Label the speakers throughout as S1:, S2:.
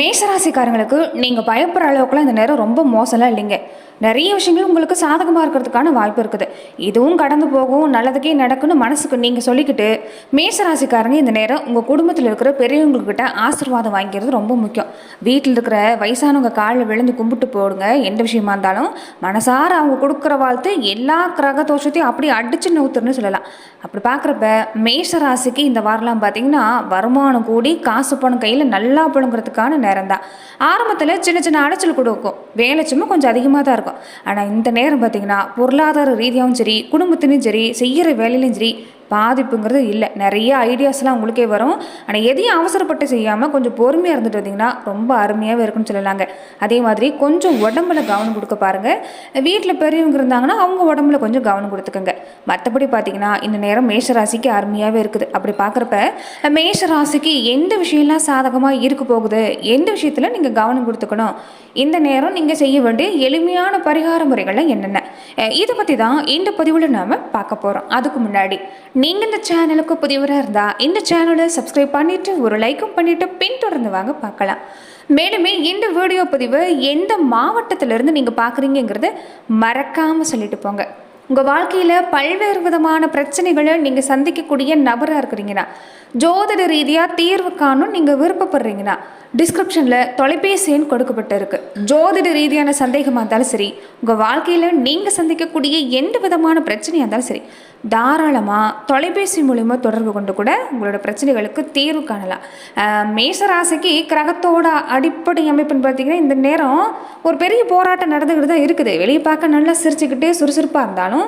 S1: மேஷராசிக்காரங்களுக்கு நீங்கள் பயப்படுற அளவுக்குலாம் இந்த நேரம் ரொம்ப மோசம்லாம் இல்லைங்க. நிறைய விஷயங்கள் உங்களுக்கு சாதகமாக இருக்கிறதுக்கான வாய்ப்பு இருக்குது. இதுவும் கடந்து போகும், நல்லதுக்கே நடக்குன்னு மனசுக்கு நீங்கள் சொல்லிக்கிட்டு மேஷராசிக்காரங்க இந்த நேரம் உங்கள் குடும்பத்தில் இருக்கிற பெரியவங்கக்கிட்ட ஆசீர்வாதம் வாங்கிக்கிறது ரொம்ப முக்கியம். வீட்டில் இருக்கிற வயசானவங்க காலில் விழுந்து கும்பிட்டு போடுங்க. எந்த விஷயமா இருந்தாலும் மனசார அவங்க கொடுக்குற வாழ்த்து எல்லா கிரக தோஷத்தையும் அப்படி அடிச்சு நவுத்துருன்னு சொல்லலாம். அப்படி பார்க்குறப்ப மேஷராசிக்கு இந்த வாரம்லாம் பார்த்தீங்கன்னா வருமானம் கூடி காசு பணம் கையில் நல்லா புழுங்கிறதுக்கான நேரம் தான். ஆரம்பத்தில் சின்ன சின்ன அடைச்சல் கொடுக்கும், வேலை சும்மா கொஞ்சம் அதிகமாக தான் இருக்கும். ஆனால் இந்த நேரம் பார்த்தீங்கன்னா பொருளாதார ரீதியாகவும் சரி, குடும்பத்திலையும் சரி, செய்கிற வேலையிலையும் சரி பாதிப்புங்கிறது இல்லை. நிறைய ஐடியாஸ்லாம் உங்களுக்கே வரும். ஆனால் எதையும் அவசரப்பட்டு செய்யாமல் கொஞ்சம் பொறுமையாக இருந்துட்டு வந்தீங்கன்னா ரொம்ப அருமையாகவே இருக்குன்னு சொல்லலாங்க. அதே மாதிரி கொஞ்சம் உடம்புல கவனம் கொடுக்க பாருங்கள். வீட்டில் பெரியவங்க இருந்தாங்கன்னா அவங்க உடம்புல கொஞ்சம் கவனம் கொடுத்துக்கோங்க. மற்றபடி பார்த்தீங்கன்னா இந்த நேரம் மேஷராசிக்கு அருமையாகவே இருக்குது. அப்படி பார்க்குறப்ப மேஷராசிக்கு எந்த விஷயம்லாம் சாதகமாக இருக்க போகுது, எந்த விஷயத்தில் நீங்கள் கவனம் கொடுத்துக்கணும், இந்த நேரம் நீங்கள் செய்ய வேண்டிய எளிமையான பரிகார முறைகள்லாம் என்னென்ன, இதை பற்றி தான் இந்த பதிவில் நாம் பார்க்க போகிறோம். அதுக்கு முன்னாடி நீங்கள் இந்த சேனலுக்கு புதியவராக இருந்தால் இந்த சேனலை சப்ஸ்கிரைப் பண்ணிவிட்டு ஒரு லைக்கும் பண்ணிவிட்டு பின்தொடர்ந்து வாங்க பார்க்கலாம். மேலுமே இந்த வீடியோ பதிவு எந்த மாவட்டத்திலிருந்து நீங்கள் பார்க்குறீங்கிறத மறக்காமல் சொல்லிட்டு போங்க. உங்கள் வாழ்க்கையில் பல்வேறு விதமான பிரச்சனைகளை நீங்கள் சந்திக்கக்கூடிய நபராக இருக்கிறீங்கன்னா, ஜோதிட ரீதியாக தீர்வு காணும் நீங்கள் விருப்பப்படுறீங்கன்னா டிஸ்கிரிப்ஷனில் தொலைபேசி எண் கொடுக்கப்பட்டு இருக்குது. ஜோதிட ரீதியான சந்தேகமாக இருந்தாலும் சரி, உங்கள் வாழ்க்கையில் நீங்கள் சந்திக்கக்கூடிய எந்த விதமான பிரச்சனையாக இருந்தாலும் சரி, தாராளமாக தொலைபேசி மூலிமா தொடர்பு கொண்டு கூட உங்களோட பிரச்சனைகளுக்கு தீர்வு காணலாம். மேஷராசிக்கு கிரகத்தோட அடிப்படை அமைப்புன்னு பார்த்தீங்கன்னா இந்த நேரம் ஒரு பெரிய போராட்டம் நடந்துக்கிட்டு தான் இருக்குது. வெளியே பார்க்க நல்லா சிரிச்சுக்கிட்டே சுறுசுறுப்பாக இருந்தாலும்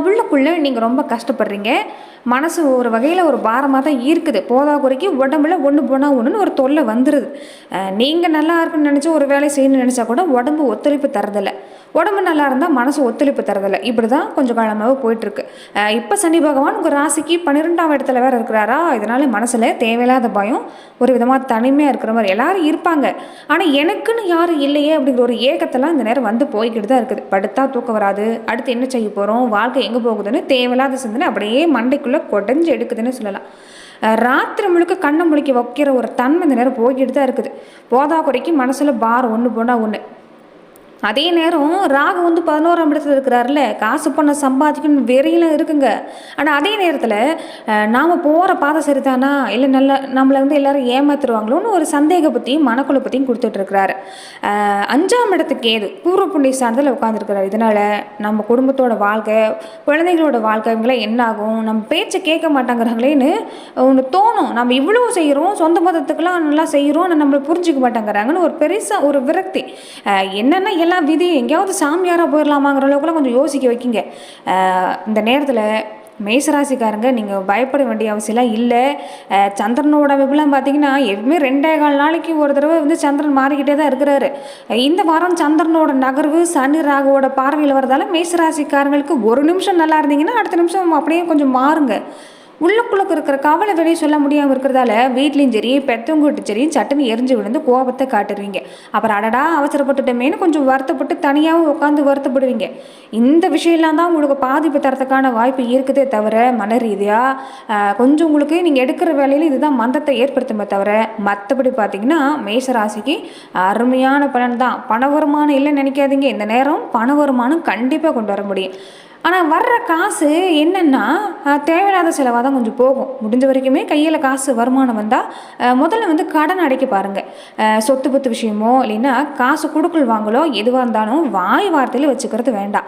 S1: உள்ளுக்குள்ளே நீங்கள் ரொம்ப கஷ்டப்படுறீங்க. மனசு ஒரு வகையில் ஒரு பாரமாக தான் இருக்குது. போதா குறைக்கு உடம்புல ஒன்று போனால் ஒன்றுன்னு ஒரு தொல்லை வந்துடுது. நீங்கள் நல்லா இருக்குன்னு நினச்சி ஒரு வேலை செய்யணும்னு நினச்சா கூட உடம்பு ஒத்துழைப்பு தரதில்லை. உடம்பு நல்லா இருந்தால் மனசு ஒத்துழைப்பு தரதில்லை. இப்படி தான் கொஞ்சம் காலமாக போயிட்டுருக்கு. இப்போ சனி பகவான் உங்கள் ராசிக்கு 12ஆம் இடத்துல வேறு இருக்கிறாரா, இதனால் மனசில் தேவையில்லாத பயம், ஒரு விதமாக தனிமையாக இருக்கிற மாதிரி எல்லாரும் இருப்பாங்க. ஆனால் எனக்குன்னு யாரும் இல்லையே அப்படிங்கிற ஒரு ஏக்கத்தெல்லாம் இந்த நேரம் வந்து போய்கிட்டு தான் இருக்குது. படுத்தா தூக்கம் வராது, அடுத்து என்ன செய்ய போகிறோம், வாழ்க்கை எங்கே போகுதுன்னு தேவையில்லாத சிந்தனை அப்படியே மண்டைக்குள்ளே கொடைஞ்சு எடுக்குதுன்னு சொல்லலாம். ராத்திரி முழுக்க கண்ணை முழிக்க வைக்கிற ஒரு தன்மை இந்த நேரம் போய்கிட்டு தான் இருக்குது. போதா குறைக்கு மனசில் பாரம் ஒன்று போனால் ஒன்று. அதே நேரம் ராகு வந்து 11ஆம் இடத்துல இருக்கிறாருல, காசு பண்ண சம்பாதிக்கணும் வெறியில இருக்குங்க. ஆனால் அதே நேரத்தில் நாம் போகிற பாதை சரிதானா இல்லை நம்மளை வந்து எல்லோரும் ஏமாத்துருவாங்களோன்னு ஒரு சந்தேக பற்றியும் மனக்குழு பற்றியும் கொடுத்துட்ருக்கிறாரு. 5ஆம் இடத்துக்கு ஏது பூர்வ புண்ணிய ஸ்தானத்தில் உட்காந்துருக்கிறார். இதனால் நம்ம குடும்பத்தோட வாழ்க்கை, குழந்தைகளோட வாழ்க்கை இவங்களாம் என்னாகும், நம்ம பேச்சை கேட்க மாட்டாங்கிறாங்களேன்னு ஒன்று தோணும். நம்ம இவ்வளோ செய்கிறோம், சொந்த மதத்துக்கெல்லாம் நல்லா செய்கிறோம், ஆனால் நம்மளை புரிஞ்சிக்க மாட்டாங்கிறாங்கன்னு ஒரு பெருசாக ஒரு விரக்தி. என்னென்னா எல்லாம் விதி, எங்கேயாவது சாமியாராக போயிடலாமாங்கிற அளவுக்குலாம் கொஞ்சம் யோசிக்க வைக்கிங்க. இந்த நேரத்தில் மேஷராசிக்காரங்க நீங்கள் பயப்பட வேண்டிய அவசியம்லாம் இல்லை. சந்திரனோட அமைப்புலாம் பார்த்தீங்கன்னா எப்பவுமே 2.25 நாளைக்கு ஒரு தடவை வந்து சந்திரன் மாறிக்கிட்டே தான் இருக்கிறாரு. இந்த வாரம் சந்திரனோட நகர்வு சனி ராகுவோட பார்வையில் வரதால மேஷராசிக்காரங்களுக்கு ஒரு நிமிஷம் நல்லா இருந்தீங்கன்னா அடுத்த நிமிஷம் அப்படியே கொஞ்சம் மாறுங்க. உள்ளுக்குள்ளுக்கு இருக்கிற கவலை வெளியே சொல்ல முடியாமல் இருக்கிறதால வீட்லேயும் சரி பெற்றவங்ககிட்ட சரி சட்டுன்னு எரிஞ்சு விழுந்து கோபத்தை காட்டுருவீங்க. அப்புறம் அடடா அவசரப்பட்டுட்டமேனு கொஞ்சம் வருத்தப்பட்டு தனியாகவும் உட்காந்து வருத்தப்படுவீங்க. இந்த விஷயம்லாம் தான் உங்களுக்கு பாதிப்பு தரத்துக்கான வாய்ப்பு இருக்குதே தவிர மன ரீதியாக கொஞ்சம் உங்களுக்கு நீங்கள் எடுக்கிற வேலையில் இதுதான் மந்தத்தை ஏற்படுத்துமே தவிர மற்றபடி பார்த்தீங்கன்னா மேஷராசிக்கு அருமையான பலன் தான். பண வருமானம் இல்லைன்னு நினைக்காதீங்க. இந்த நேரம் பண வருமானம் கண்டிப்பாக கொண்டு வர முடியும். ஆனால் வர்ற காசு என்னென்னா தேவையில்லாத செலவாக தான் கொஞ்சம் போகும். முடிஞ்ச வரைக்குமே கையில் காசு வருமானம் வந்தால் முதல்ல வந்து கடன் அடைக்க பாருங்கள். சொத்து பத்து விஷயமோ இல்லைன்னா காசு கொடுக்கல் வாங்கலோ எதுவாக இருந்தாலும் வாய் வார்த்தையில் வச்சுக்கிறது வேண்டாம்.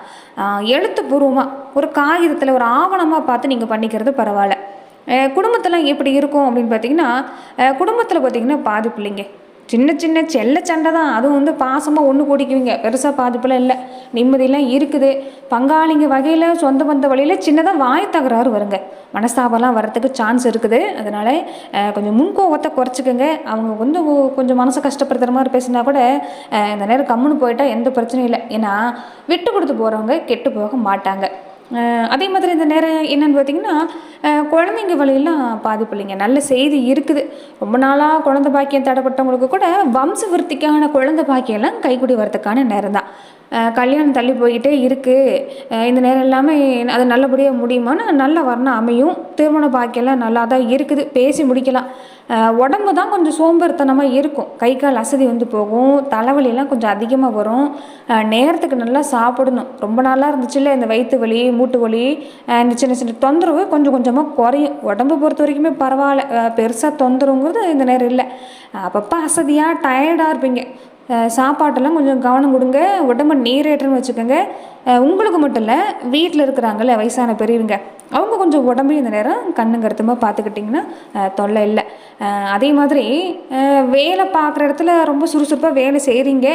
S1: எழுத்துப்பூர்வமாக ஒரு காகிதத்தில் ஒரு ஆவணமாக பார்த்து நீங்கள் பண்ணிக்கிறது பரவாயில்ல. குடும்பத்தில் எப்படி இருக்கும் அப்படின்னு பார்த்தீங்கன்னா குடும்பத்தில் பார்த்தீங்கன்னா பாதிப்பு இல்லைங்க. சின்ன சின்ன செல்ல சண்டை தான், அதுவும் வந்து பாசமாக ஒன்று கூடிக்குவீங்க. பெருசாக பாதிப்பெல்லாம் இல்லை, நிம்மதியெல்லாம் இருக்குது. பங்காளிங்க வகையில் சொந்த பந்த வழியில் சின்னதாக வாய் தகராறு வருங்க, மனஸ்தாபம்லாம் வர்றதுக்கு சான்ஸ் இருக்குது. அதனால் கொஞ்சம் முன்கோவத்தை குறைச்சிக்கோங்க. அவங்க வந்து கொஞ்சம் மனசை கஷ்டப்படுத்துகிற மாதிரி பேசினா கூட இந்த நேரம் கம்முன்னு போயிட்டால் எந்த பிரச்சனையும் இல்லை. ஏன்னா விட்டு கொடுத்து போகிறவங்க கெட்டு போக மாட்டாங்க. அதே மாதிரி இந்த நேரம் என்னென்னு பார்த்தீங்கன்னா குழந்தைங்க வழியெல்லாம் பாதிப்பு இல்லைங்க. நல்ல செய்தி இருக்குது. ரொம்ப நாளாக குழந்தை பாக்கியம் தடைப்பட்டவங்களுக்கு கூட வம்ச விருத்திக்கான குழந்தை பாக்கியெல்லாம் கைக்கூடி வரதுக்கான நேரம் தான். கல்யாணம் தள்ளி போய்கிட்டே இருக்குது, இந்த நேரம் எல்லாமே அது நல்லபடியாக முடியுமான்னு நல்ல வரணம் அமையும். திருமண பாக்கியெல்லாம் நல்லா தான் இருக்குது, பேசி முடிக்கலாம். உடம்பு தான் கொஞ்சம் சோம்பேறித்தனமாக இருக்கும், கை கால் அசதி வந்து போகும், தலைவலியெல்லாம் கொஞ்சம் அதிகமாக வரும். நேரத்துக்கு நல்லா சாப்பிடணும். ரொம்ப நாளாக இருந்துச்சுல்ல இந்த வயிற்று வலி, மூட்டு வலி, இந்த சின்ன சின்ன தொந்தரவு கொஞ்சம் கொஞ்சமாக குறையும். உடம்பு பொறுத்த வரைக்குமே பரவாயில்ல, பெருசாக தொந்தரவுங்கிறது இந்த நேரம் இல்லை. அப்பப்போ அசதியாக டயர்டாக இருப்பீங்க. சாப்பாட்டெல்லாம் கொஞ்சம் கவனம் கொடுங்க, உடம்பு நீரேற்றம்னு வச்சுக்கோங்க. உங்களுக்கு மட்டும் இல்லை, வீட்டில் இருக்கிறாங்கல்ல வயசான பெரியவங்க, அவங்க கொஞ்சம் உடம்பையும் இந்த நேரம் கண்ணு கருத்துமாக பார்த்துக்கிட்டிங்கன்னா தொல்லை இல்லை. அதே மாதிரி வேலை பார்க்குற இடத்துல ரொம்ப சுறுசுறுப்பாக வேலை செய்கிறீங்க,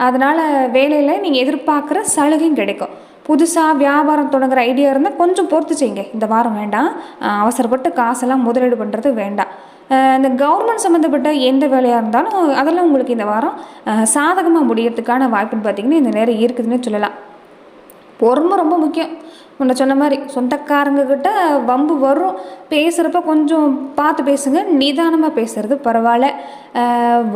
S1: அதனால் வேலையில் நீங்கள் எதிர்பார்க்குற சலுகையும் கிடைக்கும். புதுசாக வியாபாரம் தொடங்குற ஐடியா இருந்தால் கொஞ்சம் பொறுத்து செய்யுங்க, இந்த வாரம் வேண்டாம். அவசரப்பட்டு காசெல்லாம் முதலீடு பண்ணுறது வேண்டாம். இந்த கவர்மெண்ட் சம்மந்தப்பட்ட எந்த வேலையாக இருந்தாலும் அதெல்லாம் உங்களுக்கு இந்த வாரம் சாதகமாக முடியறதுக்கான வாய்ப்புன்னு பார்த்திங்கன்னா இந்த நேரம் இருக்குதுன்னு சொல்லலாம். பொறுமை ரொம்ப முக்கியம். முன்ன சொன்ன மாதிரி சொந்தக்காரங்கக்கிட்ட வம்பு வரும், பேசுகிறப்ப கொஞ்சம் பார்த்து பேசுங்க, நிதானமாக பேசுகிறது பரவாயில்ல.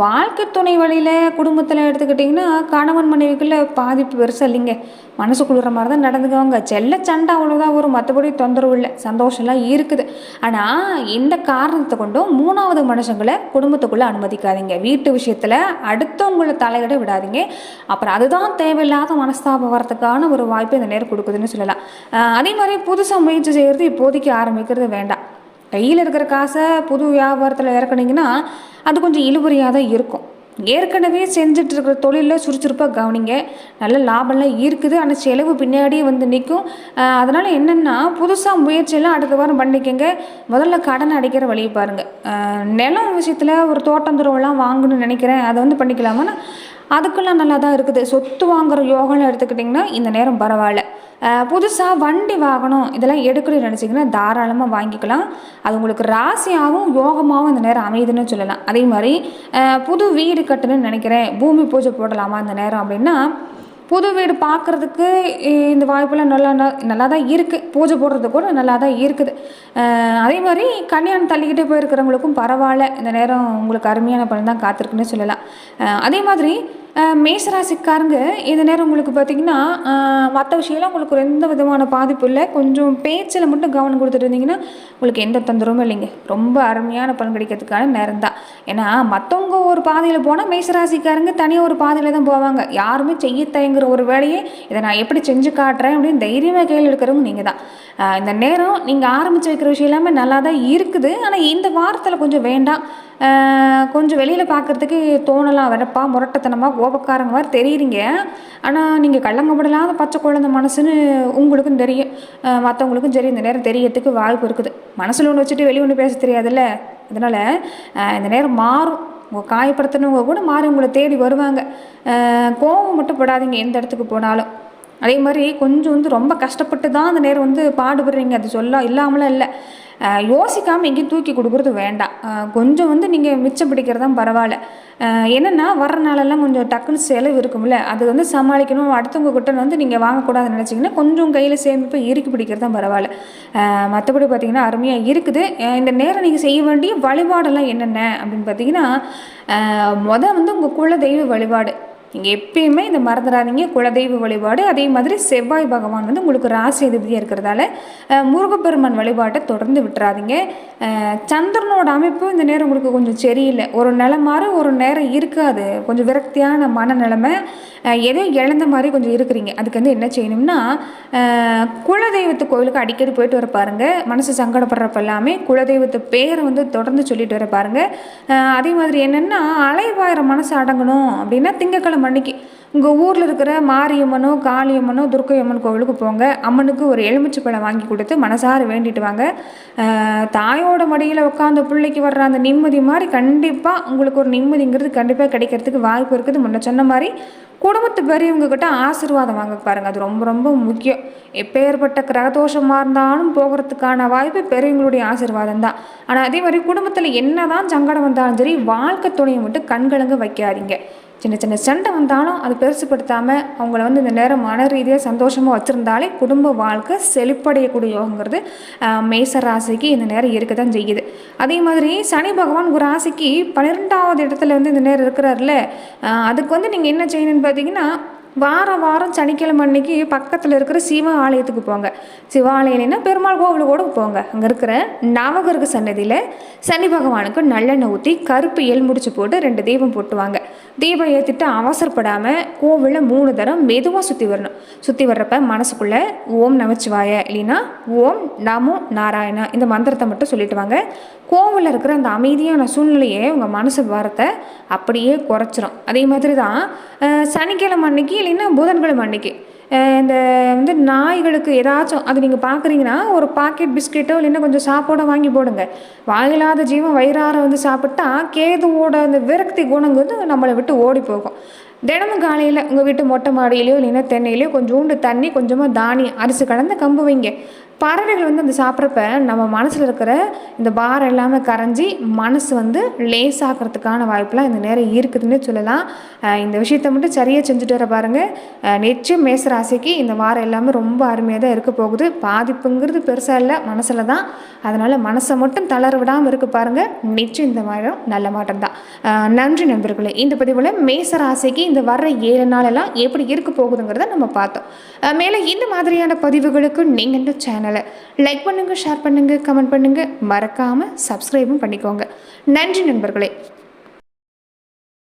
S1: வாழ்க்கை துணை வழியில் குடும்பத்தில் எடுத்துக்கிட்டிங்கன்னா கணவன் மனைவிக்குள்ளே பாதிப்பு பெருசாக இல்லைங்க, மனசு குளிர மாதிரி தான் நடந்துக்குவாங்க. செல்ல சண்டை அவ்வளோதான் வரும், மற்றபடி தொந்தரவு இல்லை, சந்தோஷம்லாம் இருக்குது. ஆனால் இந்த காரணத்தை கொண்டும் 3வது மனுஷங்களை குடும்பத்துக்குள்ளே அனுமதிக்காதீங்க. வீட்டு விஷயத்தில் அடுத்தவங்களை தலையிட விடாதீங்க. அப்புறம் அதுதான் தேவையில்லாத மனஸ்தாபம் வரத்துக்கான ஒரு வாய்ப்பு இந்த நேரம் கொடுக்குதுன்னு சொல்லலாம். அதே மாதிரி புதுசாக முயற்சி செய்கிறது இப்போதைக்கு ஆரம்பிக்கிறது வேண்டாம். கையில் இருக்கிற காசை புது வியாபாரத்தில் இறக்குனீங்கன்னா அது கொஞ்சம் இழுபறியாக தான் இருக்கும். ஏற்கனவே செஞ்சுட்டு இருக்கிற தொழிலில் சுறுசுறுப்பாக கவனிங்க, நல்ல லாபம்லாம் இருக்குது, ஆனால் செலவு பின்னாடியே வந்து நிற்கும். அதனால் என்னென்னா புதுசாக முயற்சியெல்லாம் அடுத்த வாரம் பண்ணிக்கங்க. முதல்ல கடன் அடைக்கிற வழியை பாருங்கள். நிலம் விஷயத்தில் ஒரு தோட்டந்துறவெல்லாம் வாங்கணும்னு நினைக்கிறேன், அதை வந்து பண்ணிக்கலாமான்னா அதுக்கெல்லாம் நல்லா தான் இருக்குது. சொத்து வாங்குகிற யோகம்னு எடுத்துக்கிட்டிங்கன்னா இந்த நேரம் பரவாயில்ல. புதுசாக வண்டி வாங்கணும் இதெல்லாம் எடுக்கணும்னு நினச்சிங்கன்னா தாராளமாக வாங்கிக்கலாம். அது உங்களுக்கு ராசியாகவும் யோகமாகவும் இந்த நேரம் அமையுதுன்னு சொல்லலாம். அதே மாதிரி புது வீடு கட்டணும்னு நினைக்கிறேன், பூமி பூஜை போடலாமா இந்த நேரம் அப்படின்னா புது வீடு பார்க்குறதுக்கு இந்த வாய்ப்பெல்லாம் நல்லா தான் இருக்குது, பூஜை போடுறது கூட நல்லா தான் இருக்குது. அதே மாதிரி கல்யாணம் தள்ளிக்கிட்டே போயிருக்கிறவங்களுக்கும் பரவாயில்ல, இந்த நேரம் உங்களுக்கு அருமையான பலன் தான் காத்திருக்குன்னு சொல்லலாம். அதே மாதிரி மேசராசிக்காரங்க இந்த நேரம் உங்களுக்கு பார்த்திங்கன்னா மற்ற விஷயம்லாம் உங்களுக்கு எந்த விதமான பாதிப்பு இல்லை, கொஞ்சம் பேச்சில் மட்டும் கவனம் கொடுத்துட்டு இருந்தீங்கன்னா உங்களுக்கு எந்த தொந்தரவும் இல்லைங்க, ரொம்ப அருமையான பலன் கிடைக்கிறதுக்கான நேரம் தான். ஏன்னா மற்றவங்க ஒரு பாதையில் போனால் மேசராசிக்காரங்க தனியாக ஒரு பாதையில் தான் போவாங்க. யாருமே செய்ய தயங்குற ஒரு வேலையை இதை நான் எப்படி செஞ்சு காட்டுறேன் அப்படின்னு தைரியமாக கையில் எடுக்கிறவங்க நீங்கள் தான். இந்த நேரம் நீங்கள் ஆரம்பித்து வைக்கிற விஷயம் எல்லாமே நல்லா தான் இருக்குது, ஆனால் இந்த வாரத்தில் கொஞ்சம் வேண்டாம். கொஞ்சம் வெளியில் பார்க்குறதுக்கு தோணலாம், வெடப்பா முரட்டத்தனமாக கோபக்காரங்க மாதிரி தெரியுறீங்க, ஆனால் நீங்கள் கள்ளங்கப்படலாத பச்சை குழந்தை மனசுன்னு உங்களுக்கும் தெரியும், மற்றவங்களுக்கும் சரி இந்த நேரம் தெரியறதுக்கு வாய்ப்பு இருக்குது. மனசில் ஒன்று வச்சுட்டு வெளியே ஒன்று பேச தெரியாதுல்ல, அதனால் இந்த நேரம் மாறும். உங்கள் காயப்படுத்தினவங்க கூட மாறி உங்களை தேடி வருவாங்க. கோபம் மட்டும் படாதீங்க எந்த இடத்துக்கு போனாலும். அதே மாதிரி கொஞ்சம் வந்து ரொம்ப கஷ்டப்பட்டு தான் அந்த நேரம் வந்து பாடுபடுறீங்க, அது சொல்ல இல்லாமலாம் இல்லை. யோசிக்காமல் எங்கேயும் தூக்கி கொடுக்குறது வேண்டாம். கொஞ்சம் வந்து நீங்கள் மிச்சம் பிடிக்கிறதான் பரவாயில்ல. என்னென்னா வர்ற நாளெல்லாம் கொஞ்சம் டக்குன்னு செலவு இருக்கும்ல, அது வந்து சமாளிக்கணும். அடுத்தவங்க கிட்ட வந்து நீங்கள் வாங்கக்கூடாதுன்னு நினச்சிங்கன்னா கொஞ்சம் கையில் சேமிப்பு இறுக்கி பிடிக்கிறது தான் பரவாயில்ல. மற்றபடி பார்த்திங்கன்னா அருமையாக இருக்குது. இந்த நேரம் நீங்கள் செய்ய வேண்டிய வழிபாடெல்லாம் என்னென்ன அப்படின்னு பார்த்தீங்கன்னா வந்து உங்கள் குல தெய்வ வழிபாடு நீங்கள் எப்பயுமே இந்த மறந்துடாதீங்க, குலதெய்வ வழிபாடு. அதே மாதிரி செவ்வாய் பகவான் வந்து உங்களுக்கு ராசி அதிபதியாக இருக்கிறதால முருகப்பெருமான் வழிபாட்டை தொடர்ந்து விட்டுறாதீங்க. சந்திரனோட அமைப்பு இந்த நேரம் உங்களுக்கு கொஞ்சம் சரியில்லை, ஒரு நிலமாறு ஒரு நேரம் இருக்காது, கொஞ்சம் விரக்தியான மனநிலைமை, ஏதோ இழந்த மாதிரி கொஞ்சம் இருக்கிறீங்க. அதுக்கு வந்து என்ன செய்யணும்னா குலதெய்வத்து கோவிலுக்கு அடிக்கடி போயிட்டு வர பாருங்கள். மனசு சங்கடப்படுறப்ப எல்லாமே குலதெய்வத்து பேரை வந்து தொடர்ந்து சொல்லிட்டு வர பாருங்கள். அதே மாதிரி என்னென்னா அலைவாயிர மனசு அடங்கணும் அப்படின்னா திங்கக்கிழமை அன்னைக்கு உங்கள் ஊரில் இருக்கிற மாரியம்மனோ காளியம்மனோ துர்க்கையம்மன் கோவிலுக்கு போங்க. அம்மனுக்கு ஒரு எலுமிச்சை பழம் வாங்கி கொடுத்து மனசார வேண்டிட்டு வாங்க. தாயோட மடியில் உட்காந்த பிள்ளைக்கு வர்ற அந்த நிம்மதி மாதிரி கண்டிப்பாக உங்களுக்கு ஒரு நிம்மதிங்கிறது கண்டிப்பாக கிடைக்கிறதுக்கு வாய்ப்பு இருக்குது. முன்ன சொன்ன மாதிரி குடும்பத்து பெரியவங்கக்கிட்ட ஆசீர்வாதம் வாங்க பாருங்கள், அது ரொம்ப ரொம்ப முக்கியம். எப்பேற்பட்ட கிரகதோஷமாக இருந்தாலும் போகிறதுக்கான வாய்ப்பு பெரியவங்களுடைய ஆசீர்வாதம் தான். ஆனால் அதே மாதிரி குடும்பத்தில் என்ன தான் சங்கடம் வந்தாலும் சரி வாழ்க்கை துணையை மட்டும் கண்கலங்க வைக்காதீங்க. சின்ன சின்ன சண்டை வந்தாலும் அது பெருசுப்படுத்தாமல் அவங்கள வந்து இந்த நேரம் மன ரீதியாக சந்தோஷமாக வச்சுருந்தாலே குடும்ப வாழ்க்கை செழிப்படையக்கூடிய யோகங்கிறது மேச ராசிக்கு இந்த நேரம் இருக்க தான் செய்யுது. அதே மாதிரி சனி பகவான் ஒரு ராசிக்கு 12வது இடத்துல வந்து இந்த நேரம் இருக்கிறாருல, அதுக்கு வந்து நீங்கள் என்ன செய்யணும்னு பார்த்தீங்கன்னா வாரம் வாரம் சனிக்கிழமை அன்னைக்கு பக்கத்தில் இருக்கிற சிவ ஆலயத்துக்கு போங்க. சிவாலயம்னா பெருமாள் கோவிலுக்கு கூட போங்க. அங்கே இருக்கிற நவகிரக சன்னதியில் சனி பகவானுக்கு நல்லெண்ணெய் ஊற்றி கருப்பு எல் முடிச்சு போட்டு 2 தீபம் போட்டுவாங்க. தீபம் ஏற்றிட்டு அவசரப்படாமல் கோவிலில் 3 தரம் மெதுவாக சுற்றி வரணும். சுற்றி வர்றப்ப மனசுக்குள்ளே ஓம் நமச்சிவாய இல்லைன்னா ஓம் நமோ நாராயணா இந்த மந்திரத்தை மட்டும் சொல்லிட்டு வாங்க. கோவிலில் இருக்கிற அந்த அமைதியான சூழ்நிலையே உங்கள் மனசு வாரத்தை அப்படியே குறைச்சிரும். அதே மாதிரி தான் சனிக்கிழமை அன்னைக்கு இல்லைன்னா புதன்கிழமை அன்னைக்கு இந்த நாய்களுக்கு ஏதாச்சும் அது நீங்கள் பார்க்குறீங்கன்னா ஒரு பாக்கெட் பிஸ்கெட்டோ இல்லைன்னா கொஞ்சம் சாப்பாடோ வாங்கி போடுங்க. வாயில்லாத ஜீவன் வயிறார சாப்பிட்டா கேதுவோட அந்த விரக்தி குணம் நம்மளை விட்டு ஓடி போகும். தினமும் காலையில் உங்கள் வீட்டு மொட்டை மாடியிலையோ இல்லைன்னா தென்னையிலையோ கொஞ்சோண்டு தண்ணி கொஞ்சமாக தானியம் அரிசி கலந்து கம்பு வைங்க. பறவைகள் அந்த சாப்பிட்றப்ப நம்ம மனசில் இருக்கிற இந்த பாரம் எல்லாமே கரைஞ்சி மனசு லேசாகிறதுக்கான வாய்ப்பெலாம் இந்த நேரம் இருக்குதுன்னு சொல்லலாம். இந்த விஷயத்தை மட்டும் சரியாக செஞ்சுட்டு வர பாருங்கள். நிச்சயம் மேசராசிக்கு இந்த வாரம் எல்லாமே ரொம்ப அருமையாக தான் இருக்க போகுது. பாதிப்புங்கிறது பெருசாக இல்லை, மனசில் தான். அதனால் மனசை மட்டும் தளர விடாமல் இருக்க பாருங்கள். நிச்சயம் இந்த வாரம் நல்ல மாற்றம் தான். நன்றி நண்பர்களே. இந்த பதிவில் மேசராசிக்கு இந்த வர்ற 7 நாளெல்லாம் எப்படி இருக்க போகுதுங்கிறத நம்ம பார்த்தோம். மேலே இந்த மாதிரியான பதிவுகளுக்கு நீங்கள் இந்த சேனலை லைக் பண்ணுங்கள், ஷேர் பண்ணுங்கள், கமெண்ட் பண்ணுங்கள், மறக்காமல் சப்ஸ்கிரைபும் பண்ணிக்கோங்க. நன்றி நண்பர்களே.